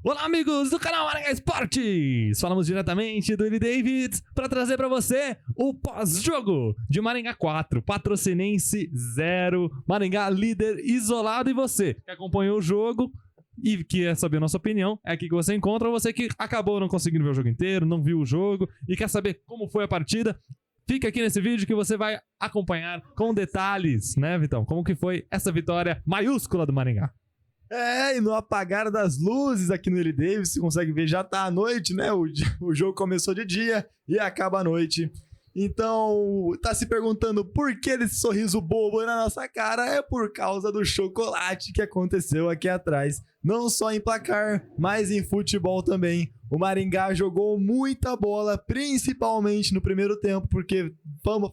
Olá, amigos do canal Maringá Esportes! Falamos diretamente do Willie Davids para trazer para você o pós-jogo de Maringá 4, Patrocinense 0, Maringá líder isolado. E você que acompanhou o jogo e quer saber a nossa opinião, é aqui que você encontra. Você que acabou não conseguindo ver o jogo inteiro, não viu o jogo e quer saber como foi a partida, fica aqui nesse vídeo que você vai acompanhar com detalhes, né, Vitão? Como que foi essa vitória maiúscula do Maringá. E no apagar das luzes aqui no Willie Davids, você consegue ver, já tá à noite, né? O jogo começou de dia e acaba à noite. Então, tá se perguntando por que desse sorriso bobo na nossa cara? É por causa do chocolate que aconteceu aqui atrás. Não só em placar, mas em futebol também. O Maringá jogou muita bola, principalmente no primeiro tempo, porque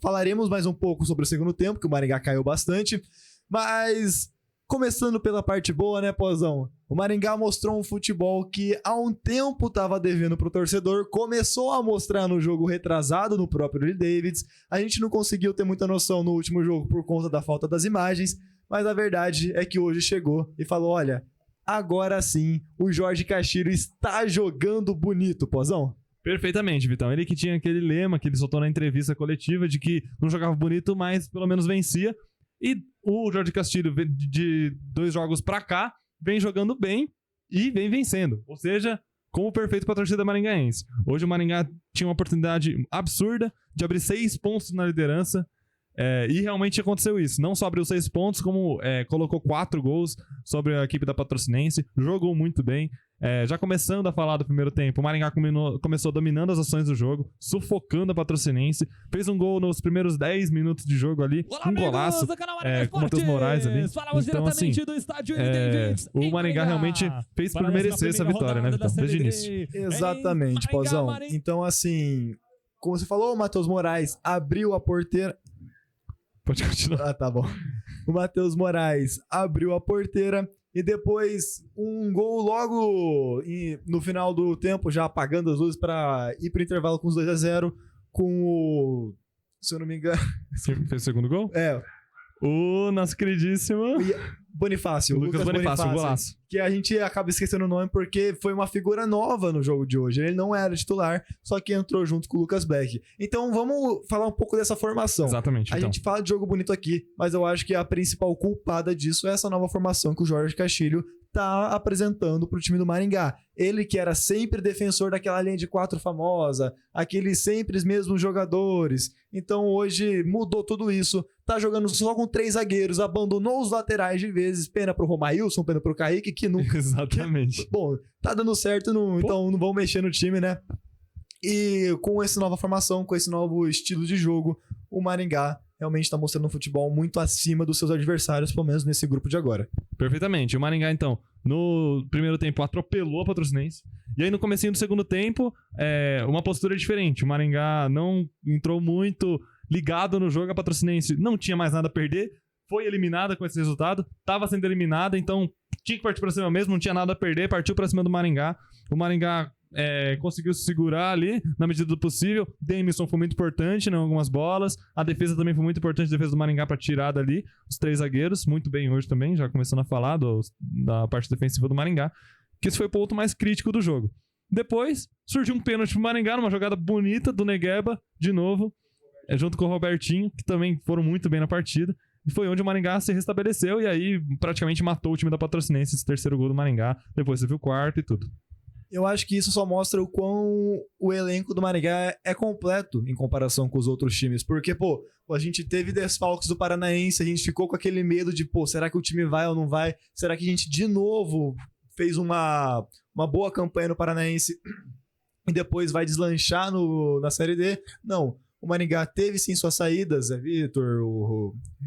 falaremos mais um pouco sobre o segundo tempo, que o Maringá caiu bastante, mas... Começando pela parte boa, né, Pozão? O Maringá mostrou um futebol que há um tempo estava devendo pro torcedor, começou a mostrar no jogo retrasado no próprio Willie Davids. A gente não conseguiu ter muita noção no último jogo por conta da falta das imagens, mas a verdade é que hoje chegou e falou, olha, agora sim o Jorge Castilho está jogando bonito, Pozão. Perfeitamente, Vitão. Ele que tinha aquele lema que ele soltou na entrevista coletiva de que não jogava bonito, mas pelo menos vencia. E o Jorge Castilho, de 2 jogos pra cá, vem jogando bem e vem vencendo. Ou seja, como perfeito pra torcida maringaense. Hoje o Maringá tinha uma oportunidade absurda de abrir 6 pontos na liderança. E realmente aconteceu isso. Não só abriu 6 pontos, como colocou 4 gols sobre a equipe da Patrocinense. Jogou muito bem. Já começando a falar do primeiro tempo, o Maringá começou dominando as ações do jogo, sufocando a Patrocinense. Fez um gol nos primeiros 10 minutos de jogo ali. Olá, um golaço com o Matheus Moraes ali. Falamos então, assim, do estádio Davids, o Maringá realmente fez por merecer essa vitória, né, Vitão? Desde o início. Exatamente, Pozão. Então, assim, como você falou, o Matheus Moraes abriu a porteira... Pode continuar. Tá bom. O Matheus Moraes abriu a porteira e depois um gol logo no final do tempo, já apagando as luzes para ir pro intervalo com os 2-0, com o... Se eu não me engano... Fez o segundo gol? O nosso queridíssimo... Bonifácio. Lucas Bonifácio, golaço. Que a gente acaba esquecendo o nome porque foi uma figura nova no jogo de hoje. Ele não era titular, só que entrou junto com o Lucas Black. Então vamos falar um pouco dessa formação. Exatamente. A gente fala de jogo bonito aqui, mas eu acho que a principal culpada disso é essa nova formação que o Jorge Castilho tá apresentando pro time do Maringá. Ele que era sempre defensor daquela linha de 4 famosa, aqueles sempre os mesmos jogadores. Então hoje mudou tudo isso, tá jogando só com 3 zagueiros, abandonou os laterais de vezes, pena pro Romailson, pena pro Kaique, que nunca... Exatamente. Bom, tá dando certo, então não vão mexer no time, né? E com essa nova formação, com esse novo estilo de jogo, o Maringá realmente está mostrando um futebol muito acima dos seus adversários, pelo menos nesse grupo de agora. Perfeitamente. O Maringá, então, no primeiro tempo atropelou a Patrocinense. E aí no comecinho do segundo tempo, uma postura diferente. O Maringá não entrou muito ligado no jogo. A Patrocinense não tinha mais nada a perder. Foi eliminada com esse resultado. Estava sendo eliminada, então tinha que partir para cima mesmo. Não tinha nada a perder. Partiu para cima do Maringá. O Maringá conseguiu se segurar ali na medida do possível. Denilson foi muito importante em algumas bolas. A defesa também foi muito importante, a defesa do Maringá para tirar dali os 3 zagueiros, muito bem hoje também, já começando a falar da parte defensiva do Maringá, que esse foi o ponto mais crítico do jogo. Depois surgiu um pênalti pro Maringá, numa jogada bonita do Negueba, de novo, junto com o Robertinho, que também foram muito bem na partida. E foi onde o Maringá se restabeleceu e aí praticamente matou o time da Patrocinense, esse terceiro gol do Maringá. Depois teve o quarto e tudo. Eu acho que isso só mostra o quão o elenco do Maringá é completo em comparação com os outros times. Porque, a gente teve desfalques do Paranaense, a gente ficou com aquele medo de, será que o time vai ou não vai? Será que a gente, de novo, fez uma boa campanha no Paranaense e depois vai deslanchar na Série D? Não. O Maringá teve sim suas saídas, Vitor,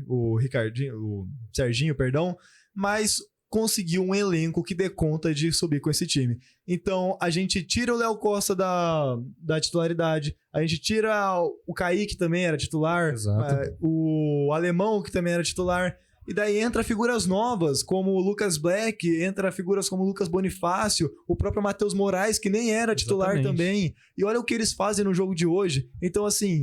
o Ricardinho, o Serginho, perdão, mas conseguiu um elenco que dê conta de subir com esse time. Então, a gente tira o Léo Costa da titularidade, a gente tira o Kaique, que também era titular, o Alemão, que também era titular, e daí entra figuras novas, como o Lucas Black, entra figuras como o Lucas Bonifácio, o próprio Matheus Moraes, que nem era titular também, e olha o que eles fazem no jogo de hoje. Então, assim,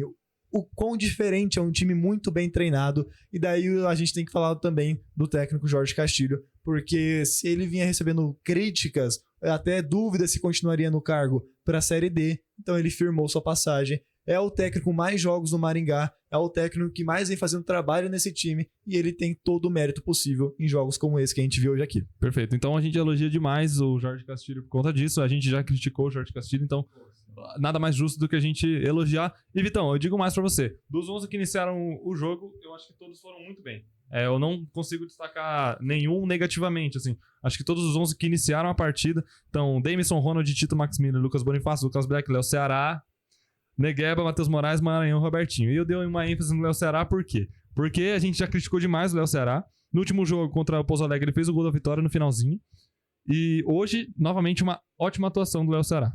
o quão diferente é um time muito bem treinado, e daí a gente tem que falar também do técnico Jorge Castilho, porque se ele vinha recebendo críticas até dúvida se continuaria no cargo para a Série D. Então ele firmou sua passagem. É o técnico com mais jogos no Maringá, é o técnico que mais vem fazendo trabalho nesse time e ele tem todo o mérito possível em jogos como esse que a gente viu hoje aqui. Perfeito. Então a gente elogia demais o Jorge Castilho por conta disso. A gente já criticou o Jorge Castilho, então nada mais justo do que a gente elogiar. E Vitão, eu digo mais pra você. Dos 11 que iniciaram o jogo, eu acho que todos foram muito bem. Eu não consigo destacar nenhum negativamente, assim. Acho que todos os 11 que iniciaram a partida, então Davidson, Ronald, Tito, Maximiliano, Lucas Bonifácio, Lucas Black, Léo Ceará, Negueba, Matheus Moraes, Maranhão, Robertinho. E eu dei uma ênfase no Léo Ceará, por quê? Porque a gente já criticou demais o Léo Ceará. No último jogo contra o Pouso Alegre, ele fez o gol da vitória no finalzinho. E hoje, novamente, uma ótima atuação do Léo Ceará.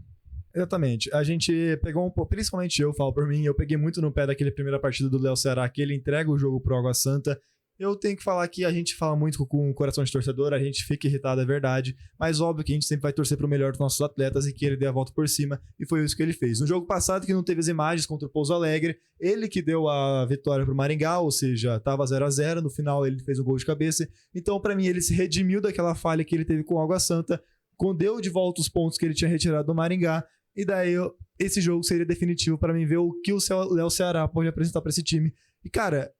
Exatamente. A gente pegou um pouco, principalmente eu falo por mim, eu peguei muito no pé daquele primeira partida do Léo Ceará, que ele entrega o jogo pro Água Santa. Eu tenho que falar que a gente fala muito com o coração de torcedor, a gente fica irritado, é verdade, mas óbvio que a gente sempre vai torcer pro melhor dos nossos atletas e que ele dê a volta por cima, e foi isso que ele fez. No jogo passado, que não teve as imagens contra o Pouso Alegre, ele que deu a vitória pro Maringá, ou seja, tava 0-0, no final ele fez um gol de cabeça, então pra mim ele se redimiu daquela falha que ele teve com o Água Santa, deu de volta os pontos que ele tinha retirado do Maringá, e daí esse jogo seria definitivo pra mim ver o que o Léo Ceará pode apresentar pra esse time. E cara,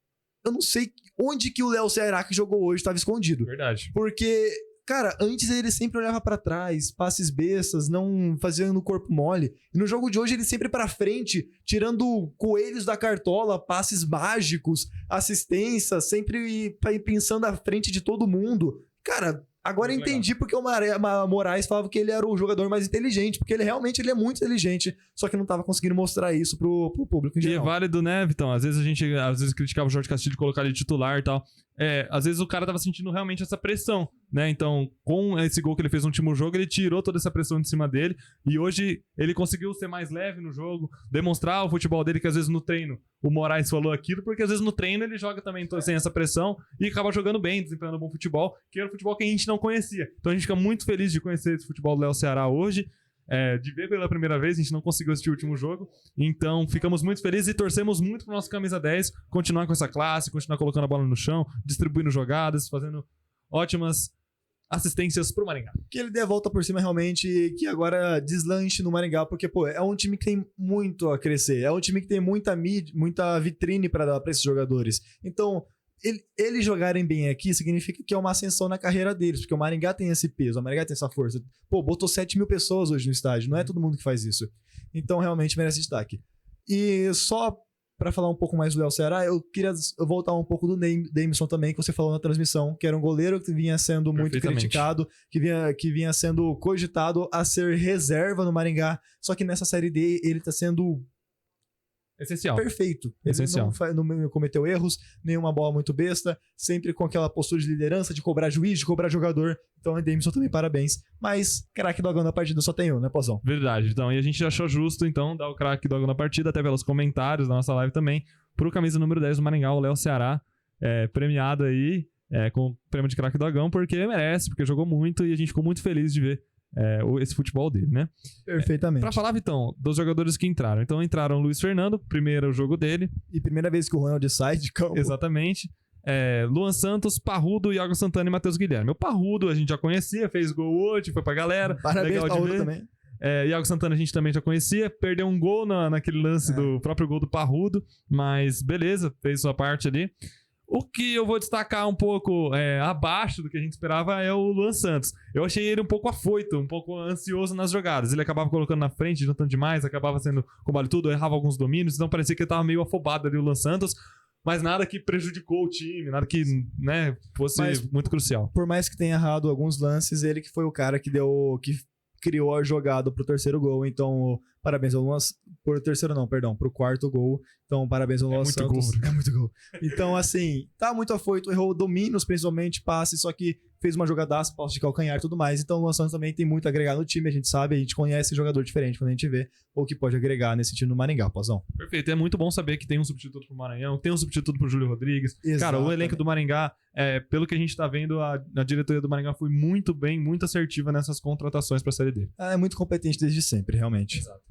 eu não sei onde que o Léo Ceará que jogou hoje estava escondido. Verdade. Porque, cara, antes ele sempre olhava pra trás, passes bestas, não fazia no corpo mole. E no jogo de hoje ele sempre pra frente, tirando coelhos da cartola, passes mágicos, assistência, sempre pensando à frente de todo mundo. Cara, agora eu entendi porque o Moraes falava que ele era o jogador mais inteligente, porque ele realmente é muito inteligente, só que não tava conseguindo mostrar isso pro público em geral. E é válido, né, Vitão? Às vezes a gente criticava o Jorge Castilho de colocar ele titular e tal. Às vezes o cara tava sentindo realmente essa pressão, né? Então, com esse gol que ele fez no último jogo, ele tirou toda essa pressão de cima dele e hoje ele conseguiu ser mais leve no jogo, demonstrar o futebol dele, que às vezes no treino o Moraes falou aquilo, porque às vezes no treino ele joga também sem essa pressão e acaba jogando bem, desempenhando um bom futebol, que era o futebol que a gente não conhecia. Então a gente fica muito feliz de conhecer esse futebol do Léo Ceará hoje, de ver pela primeira vez. A gente não conseguiu assistir o último jogo, então ficamos muito felizes e torcemos muito pro nosso camisa 10 continuar com essa classe, continuar colocando a bola no chão, distribuindo jogadas, fazendo ótimas assistências pro Maringá. Que ele dê a volta por cima realmente, que agora deslanche no Maringá, porque, pô, é um time que tem muito a crescer, é um time que tem muita mídia, muita vitrine pra dar pra esses jogadores. Então, eles jogarem bem aqui significa que é uma ascensão na carreira deles, porque o Maringá tem esse peso, o Maringá tem essa força. Pô, botou 7 mil pessoas hoje no estádio, não é todo mundo que faz isso. Então, realmente merece destaque. E só pra falar um pouco mais do Léo Ceará, eu queria voltar um pouco do Davidson também, que você falou na transmissão, que era um goleiro que vinha sendo muito criticado, que vinha sendo cogitado a ser reserva no Maringá, só que nessa Série D ele tá sendo essencial. Perfeito. Ele essencial. Não cometeu erros, nenhuma bola muito besta, sempre com aquela postura de liderança, de cobrar juiz, de cobrar jogador. Então, Davidson também, parabéns. Mas, craque do Agão da partida só tem um, né, Pozão? Verdade. Então, e a gente achou justo, então, dar o craque do Agão da partida, até pelos comentários da nossa live também, pro camisa número 10 do Maringá, o Léo Ceará, premiado aí com o prêmio de craque do Agão, porque merece, porque jogou muito e a gente ficou muito feliz de ver esse futebol dele, né? Perfeitamente. Pra falar, Vitão, dos jogadores que entraram. Então entraram o Luiz Fernando, primeiro jogo dele. E primeira vez que o Ronald sai de campo. Exatamente. Luan Santos, Parrudo, Iago Santana e Matheus Guilherme. O Parrudo a gente já conhecia, fez gol hoje, foi pra galera. Parabéns, Parrudo também. Iago Santana a gente também já conhecia, perdeu um gol naquele lance do próprio gol do Parrudo, mas beleza, fez sua parte ali. O que eu vou destacar um pouco abaixo do que a gente esperava é o Luan Santos. Eu achei ele um pouco afoito, um pouco ansioso nas jogadas. Ele acabava colocando na frente, juntando demais, acabava sendo combate tudo, errava alguns domínios, então parecia que ele tava meio afobado ali o Luan Santos, mas nada que prejudicou o time, nada que fosse muito crucial. Por mais que tenha errado alguns lances, ele que foi o cara que criou a jogada pro terceiro gol, então parabéns ao Luan, pro quarto gol, então parabéns ao Luan Santos. É muito gol. Então assim, tá muito afoito, errou domínios, principalmente passes, só que fez uma jogadaça, posse de calcanhar e tudo mais, então o Luan Santos também tem muito a agregar no time, a gente sabe, a gente conhece jogador diferente quando a gente vê o que pode agregar nesse time do Maringá, Pozão. Perfeito, é muito bom saber que tem um substituto pro Maranhão, tem um substituto pro Júlio Rodrigues. Exatamente. Cara, o elenco do Maringá, pelo que a gente tá vendo, a diretoria do Maringá foi muito bem, muito assertiva nessas contratações pra Série D. É muito competente desde sempre, realmente. Exato.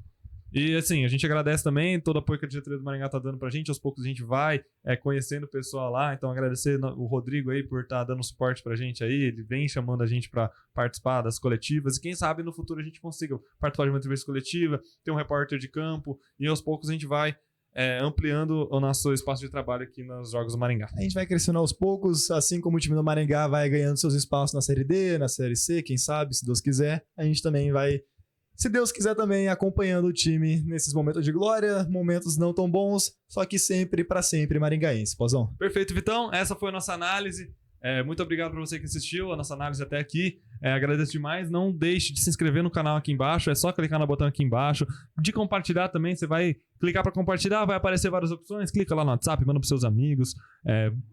E assim, a gente agradece também todo o apoio que a diretoria do Maringá tá dando pra gente. Aos poucos a gente vai conhecendo o pessoal lá. Então agradecer o Rodrigo aí por estar dando suporte pra gente aí. Ele vem chamando a gente pra participar das coletivas. E quem sabe no futuro a gente consiga participar de uma entrevista coletiva, ter um repórter de campo. E aos poucos a gente vai ampliando o nosso espaço de trabalho aqui nos Jogos do Maringá. A gente vai crescendo aos poucos, assim como o time do Maringá vai ganhando seus espaços na Série D, na Série C, quem sabe, se Deus quiser, a gente também vai, se Deus quiser também, acompanhando o time nesses momentos de glória, momentos não tão bons, só que sempre, pra sempre, maringaense. Pozão. Perfeito, Vitão. Essa foi a nossa análise. Muito obrigado para você que assistiu a nossa análise até aqui. Agradeço demais. Não deixe de se inscrever no canal aqui embaixo. É só clicar no botão aqui embaixo. De compartilhar também. Você vai clicar para compartilhar, vai aparecer várias opções. Clica lá no WhatsApp, manda para seus amigos,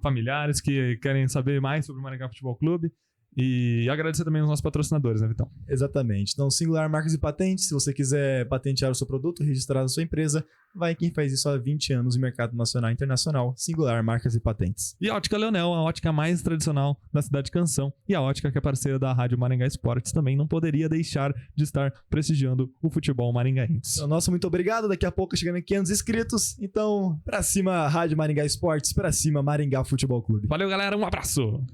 familiares que querem saber mais sobre o Maringá Futebol Clube. E agradecer também aos nossos patrocinadores, né, Vitão? Exatamente. Então, Singular Marcas e Patentes, se você quiser patentear o seu produto, registrar a sua empresa, vai quem faz isso há 20 anos no mercado nacional e internacional. Singular Marcas e Patentes. E a Ótica Leonel, a ótica mais tradicional da cidade de Canção. E a ótica que é parceira da Rádio Maringá Esportes também não poderia deixar de estar prestigiando o futebol maringaense. Então, nosso muito obrigado. Daqui a pouco chegando em 500 inscritos. Então, pra cima Rádio Maringá Esportes, pra cima Maringá Futebol Clube. Valeu, galera. Um abraço!